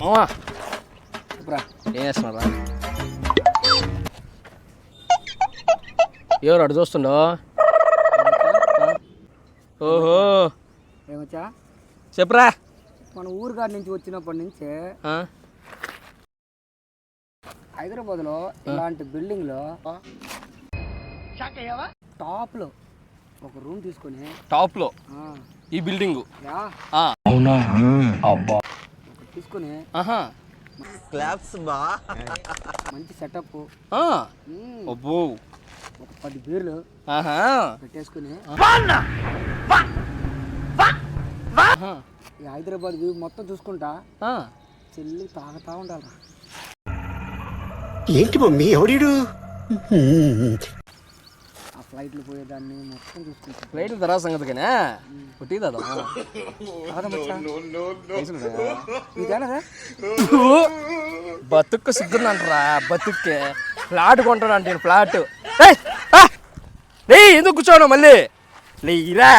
మామా చెప్పురా, ఏం చేస్తున్నారా? ఎవరు అటు చూస్తుండో? ఓహో, ఏమొచ్చా చెప్పురా. మన ఊరుగాడి నుంచి వచ్చినప్పటి నుంచే హైదరాబాద్లో ఇలాంటి బిల్డింగ్లో టాప్లో ఒక రూమ్ తీసుకొని టాప్లో ఈ బిల్డింగు అవునా? అబ్బా తీసుకొని క్లాప్స్ బా, మంచి సెటప్, అబ్బో ఒక 10 బీర్లు పెట్టేసుకుని ఈ హైదరాబాద్ వ్యూ మొత్తం చూసుకుంటా చెల్లి తాగుతా ఉండాలి. ఏంటి మమ్మీ ఎవడీడు? ఆ ఫ్లైట్లు పోయేదాన్ని మొత్తం చూసుకుంటా. ఫ్లైట్లు తర్వాత సంగతికేనా పుట్టిదా బతుక్కు సిగ్గుందంటారా? బతుక్కే ఫ్లాట్ కొంటానంటే ఫ్లాట్. ఎందుకు కూర్చోను మళ్ళీ లేరా?